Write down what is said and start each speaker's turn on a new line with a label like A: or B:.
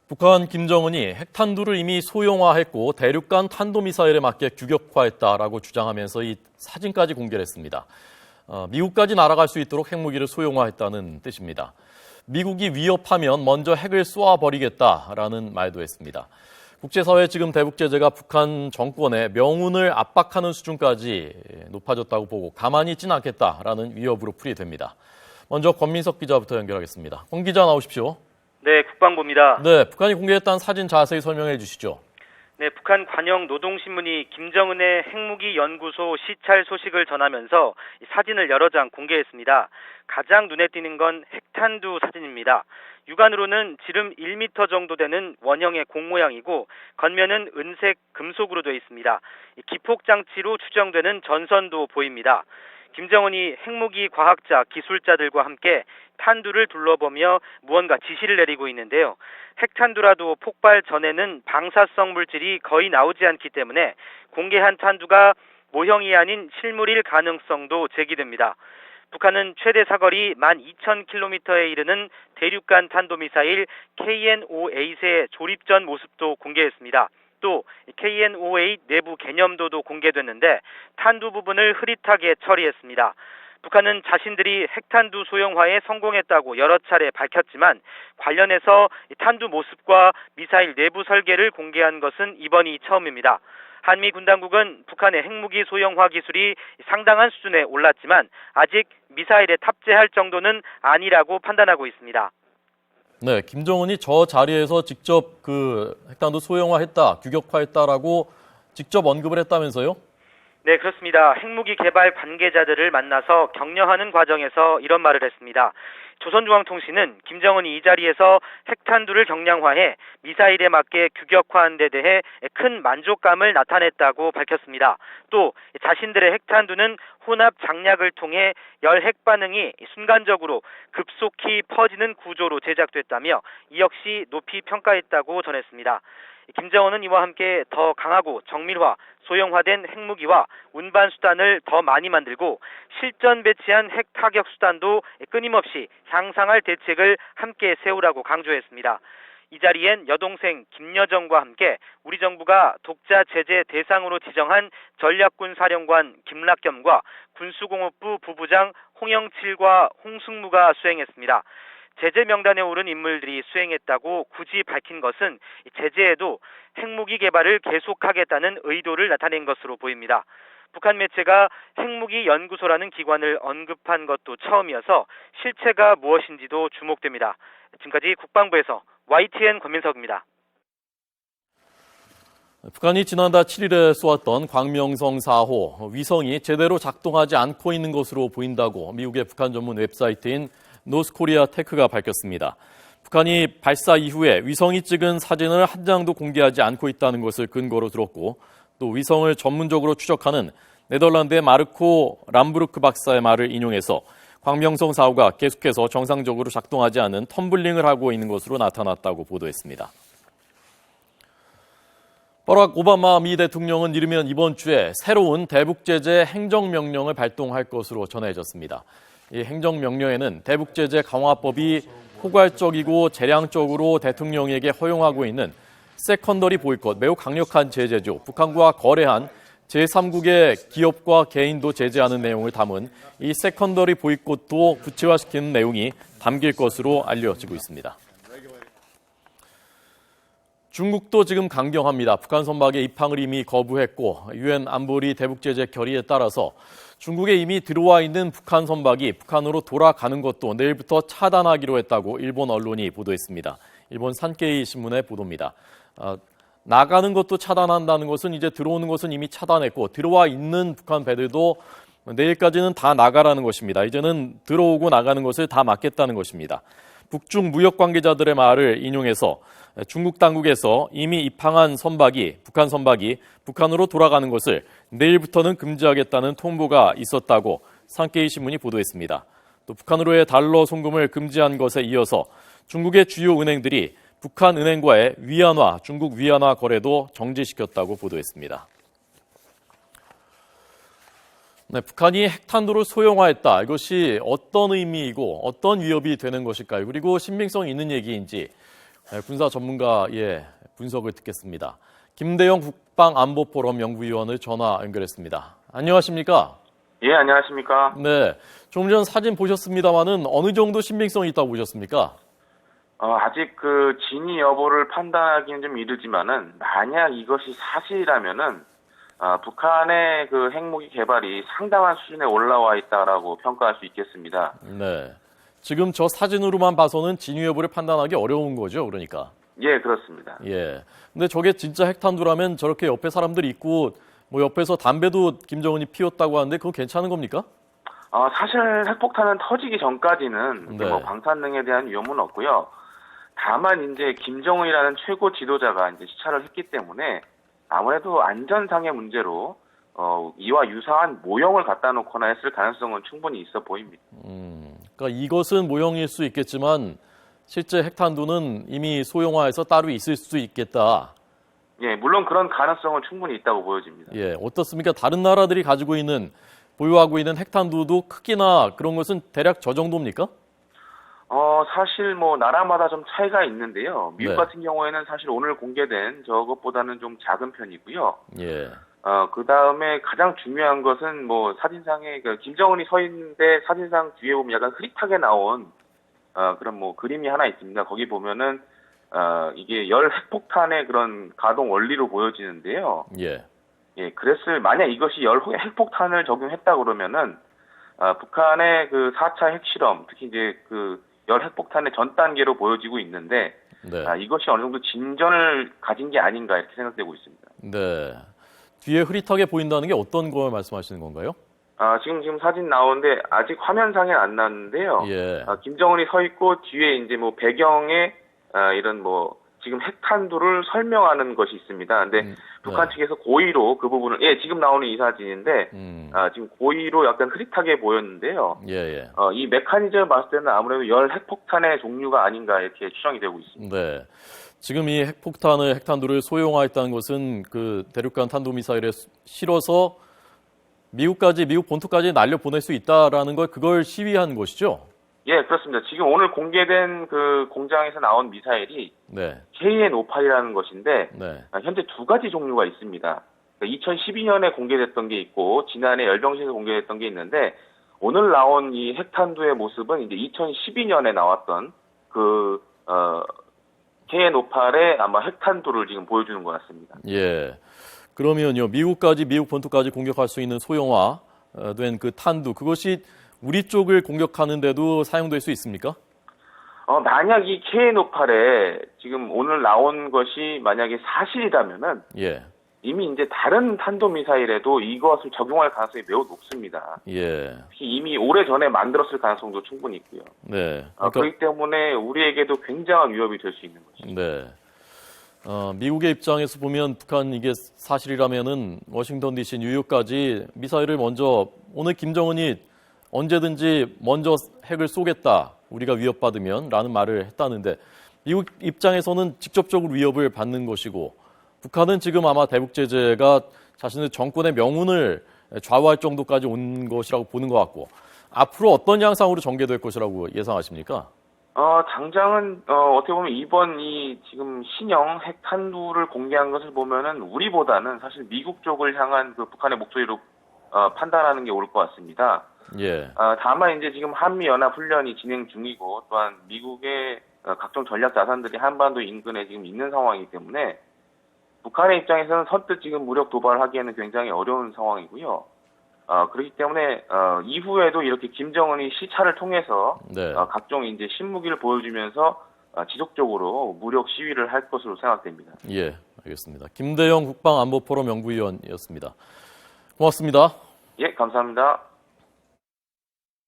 A: 북한 김정은이 핵탄두를 이미 소형화했고 대륙간 탄도미사일에 맞게 규격화했다라고 주장하면서 이 사진까지 공개를 했습니다. 미국까지 날아갈 수 있도록 핵무기를 소형화했다는 뜻입니다. 미국이 위협하면 먼저 핵을 쏘아버리겠다라는 말도 했습니다. 국제사회 지금 대북 제재가 북한 정권의 명운을 압박하는 수준까지 높아졌다고 보고 가만히 있진 않겠다라는 위협으로 풀이됩니다. 먼저 권민석 기자부터 연결하겠습니다. 권 기자 나오십시오.
B: 네, 국방부입니다.
A: 네, 북한이 공개했다는 사진 자세히 설명해 주시죠.
B: 네, 북한 관영 노동신문이 김정은의 핵무기 연구소 시찰 소식을 전하면서 사진을 여러 장 공개했습니다. 가장 눈에 띄는 건 핵탄두 사진입니다. 육안으로는 지름 1m 정도 되는 원형의 공 모양이고 겉면은 은색 금속으로 되어 있습니다. 기폭장치로 추정되는 전선도 보입니다. 김정은이 핵무기 과학자, 기술자들과 함께 탄두를 둘러보며 무언가 지시를 내리고 있는데요. 핵탄두라도 폭발 전에는 방사성 물질이 거의 나오지 않기 때문에 공개한 탄두가 모형이 아닌 실물일 가능성도 제기됩니다. 북한은 최대 사거리 12,000km에 이르는 대륙간 탄도미사일 KN-5A의 조립 전 모습도 공개했습니다. 또 KN-5A 내부 개념도도 공개됐는데 탄두 부분을 흐릿하게 처리했습니다. 북한은 자신들이 핵탄두 소형화에 성공했다고 여러 차례 밝혔지만 관련해서 탄두 모습과 미사일 내부 설계를 공개한 것은 이번이 처음입니다. 한미 군당국은 북한의 핵무기 소형화 기술이 상당한 수준에 올랐지만 아직 미사일에 탑재할 정도는 아니라고 판단하고 있습니다.
A: 네, 김정은이 저 자리에서 직접 핵탄두 소형화했다, 규격화했다라고 직접 언급을 했다면서요?
B: 네, 그렇습니다. 핵무기 개발 관계자들을 만나서 격려하는 과정에서 이런 말을 했습니다. 조선중앙통신은 김정은이 이 자리에서 핵탄두를 경량화해 미사일에 맞게 규격화한 데 대해 큰 만족감을 나타냈다고 밝혔습니다. 또 자신들의 핵탄두는 혼합 장약을 통해 열 핵반응이 순간적으로 급속히 퍼지는 구조로 제작됐다며 이 역시 높이 평가했다고 전했습니다. 김정은은 이와 함께 더 강하고 정밀화, 소형화된 핵무기와 운반 수단을 더 많이 만들고 실전 배치한 핵 타격 수단도 끊임없이 향상할 대책을 함께 세우라고 강조했습니다. 이 자리엔 여동생 김여정과 함께 우리 정부가 독자 제재 대상으로 지정한 전략군 사령관 김락겸과 군수공업부 부부장 홍영칠과 홍승무가 수행했습니다. 제재 명단에 오른 인물들이 수행했다고 굳이 밝힌 것은 제재에도 핵무기 개발을 계속하겠다는 의도를 나타낸 것으로 보입니다. 북한 매체가 핵무기 연구소라는 기관을 언급한 것도 처음이어서 실체가 무엇인지도 주목됩니다. 지금까지 국방부에서 YTN 권민석입니다.
A: 북한이 지난달 7일에 쏘았던 광명성 4호 위성이 제대로 작동하지 않고 있는 것으로 보인다고 미국의 북한 전문 웹사이트인 노스코리아 테크가 밝혔습니다. 북한이 발사 이후에 위성이 찍은 사진을 한 장도 공개하지 않고 있다는 것을 근거로 들었고 또 위성을 전문적으로 추적하는 네덜란드의 마르코 람부르크 박사의 말을 인용해서 광명성 4호가 계속해서 정상적으로 작동하지 않은 텀블링을 하고 있는 것으로 나타났다고 보도했습니다. 버락 오바마 미 대통령은 이르면 이번 주에 새로운 대북 제재 행정명령을 발동할 것으로 전해졌습니다. 이 행정명령에는 대북 제재 강화법이 포괄적이고 재량적으로 대통령에게 허용하고 있는 세컨더리 보이콧, 매우 강력한 제재죠. 북한과 거래한 제3국의 기업과 개인도 제재하는 내용을 담은 이 세컨더리 보이콧도 구체화시키는 내용이 담길 것으로 알려지고 있습니다. 중국도 지금 강경합니다. 북한 선박의 입항을 이미 거부했고 유엔 안보리 대북 제재 결의에 따라서 중국에 이미 들어와 있는 북한 선박이 북한으로 돌아가는 것도 내일부터 차단하기로 했다고 일본 언론이 보도했습니다. 일본 산케이 신문의 보도입니다. 나가는 것도 차단한다는 것은 이제 들어오는 것은 이미 차단했고 들어와 있는 북한 배들도 내일까지는 다 나가라는 것입니다. 이제는 들어오고 나가는 것을 다 막겠다는 것입니다. 북중 무역 관계자들의 말을 인용해서 중국 당국에서 이미 입항한 선박이 북한 선박이 북한으로 돌아가는 것을 내일부터는 금지하겠다는 통보가 있었다고 산케이 신문이 보도했습니다. 또 북한으로의 달러 송금을 금지한 것에 이어서 중국의 주요 은행들이 북한 은행과의 위안화, 중국 위안화 거래도 정지시켰다고 보도했습니다. 네, 북한이 핵탄두를 소형화했다. 이것이 어떤 의미이고 어떤 위협이 되는 것일까요? 그리고 신빙성 있는 얘기인지 군사 전문가의 분석을 듣겠습니다. 김대영 국방안보포럼 연구위원을 전화 연결했습니다. 안녕하십니까?
C: 예, 안녕하십니까?
A: 네, 좀 전 사진 보셨습니다만은 어느 정도 신빙성이 있다고 보셨습니까?
C: 아직 그 진위 여부를 판단하기는 좀 이르지만은 만약 이것이 사실이라면은 북한의 그 핵무기 개발이 상당한 수준에 올라와 있다라고 평가할 수 있겠습니다.
A: 네, 지금 저 사진으로만 봐서는 진위 여부를 판단하기 어려운 거죠, 그러니까.
C: 예, 그렇습니다.
A: 예. 근데 저게 진짜 핵탄두라면 저렇게 옆에 사람들이 있고 뭐 옆에서 담배도 김정은이 피웠다고 하는데 그건 괜찮은 겁니까?
C: 사실 핵폭탄은 터지기 전까지는
A: 네.
C: 뭐 방사능에 대한 위험은 없고요. 다만 이제 김정은이라는 최고 지도자가 이제 시찰을 했기 때문에 아무래도 안전상의 문제로 이와 유사한 모형을 갖다 놓거나 했을 가능성은 충분히 있어 보입니다.
A: 그러니까 이것은 모형일 수 있겠지만 실제 핵탄두는 이미 소형화해서 따로 있을 수 있겠다.
C: 예, 물론 그런 가능성은 충분히 있다고 보여집니다.
A: 예, 어떻습니까? 다른 나라들이 가지고 있는 보유하고 있는 핵탄두도 크기나 그런 것은 대략 저 정도입니까?
C: 사실 뭐 나라마다 좀 차이가 있는데요. 미국
A: 네.
C: 같은 경우에는 사실 오늘 공개된 저것보다는 좀 작은 편이고요.
A: 예.
C: 그 다음에 가장 중요한 것은 뭐 사진상에 김정은이 서 있는데 사진상 뒤에 보면 약간 흐릿하게 나온 그런 뭐 그림이 하나 있습니다. 거기 보면은 이게 열 핵폭탄의 그런 가동 원리로 보여지는데요.
A: 예.
C: 예, 만약 이것이 열 핵폭탄을 적용했다 그러면은 북한의 그 4차 핵실험, 특히 이제 그 열 핵폭탄의 전 단계로 보여지고 있는데
A: 네.
C: 이것이 어느 정도 진전을 가진 게 아닌가 이렇게 생각되고 있습니다.
A: 네. 뒤에 흐릿하게 보인다는 게 어떤 걸 말씀하시는 건가요?
C: 지금 사진 나오는데 아직 화면상에 안 나왔는데요.
A: 예.
C: 김정은이 서 있고 뒤에 이제 뭐 배경에 이런 뭐 지금 핵탄두를 설명하는 것이 있습니다. 근데 북한
A: 네.
C: 측에서 고의로 그 부분을 지금 나오는 이 사진인데 지금 고의로 약간 흐릿하게 보였는데요.
A: 예.
C: 이 메커니즘을 봤을 때는 아무래도 열 핵폭탄의 종류가 아닌가 이렇게 추정이 되고 있습니다.
A: 네. 지금 이 핵탄두를 소형화했다는 것은 그 대륙간 탄도미사일에 실어서 미국 본토까지 날려 보낼 수 있다라는 그걸 시위한 것이죠?
C: 예, 그렇습니다. 지금 오늘 공개된 그 공장에서 나온 미사일이
A: 네.
C: KN-58이라는 것인데
A: 네.
C: 현재 두 가지 종류가 있습니다. 2012년에 공개됐던 게 있고 지난해 열병시에서 공개됐던 게 있는데 오늘 나온 이 핵탄두의 모습은 이제 2012년에 나왔던 그 KN-58의 아마 핵탄두를 지금 보여주는 것 같습니다.
A: 예. 그러면요, 미국 본토까지 공격할 수 있는 소형화된 그 탄두, 그것이 우리 쪽을 공격하는데도 사용될 수 있습니까?
C: 만약 이 KN-58에 지금 오늘 나온 것이 만약에 사실이라면은
A: 예.
C: 이미 이제 다른 탄도미사일에도 이것을 적용할 가능성이 매우 높습니다.
A: 예.
C: 특히 이미 오래전에 만들었을 가능성도 충분히 있고요.
A: 네.
C: 그렇기 때문에 우리에게도 굉장한 위협이 될 수 있는 거죠.
A: 네. 미국의 입장에서 보면 북한 이게 사실이라면은 워싱턴 DC, 뉴욕까지 미사일을 먼저 오늘 김정은이 언제든지 먼저 핵을 쏘겠다. 우리가 위협받으면 라는 말을 했다는데 미국 입장에서는 직접적으로 위협을 받는 것이고 북한은 지금 아마 대북 제재가 자신의 정권의 명운을 좌우할 정도까지 온 것이라고 보는 것 같고 앞으로 어떤 양상으로 전개될 것이라고 예상하십니까?
C: 당장은 어떻게 보면 이번 이 지금 신형 핵탄두를 공개한 것을 보면은 우리보다는 사실 미국 쪽을 향한 그 북한의 목소리로 판단하는 게 옳을 것 같습니다.
A: 예.
C: 다만 이제 지금 한미 연합 훈련이 진행 중이고 또한 미국의 각종 전략 자산들이 한반도 인근에 지금 있는 상황이기 때문에 북한의 입장에서는 선뜻 지금 무력 도발하기에는 굉장히 어려운 상황이고요. 그렇기 때문에 이후에도 이렇게 김정은이 시찰을 통해서
A: 네.
C: 각종 이제 신무기를 보여주면서 지속적으로 무력 시위를 할 것으로 생각됩니다.
A: 예, 알겠습니다. 김대영 국방안보포럼 연구위원이었습니다. 고맙습니다.
C: 예, 감사합니다.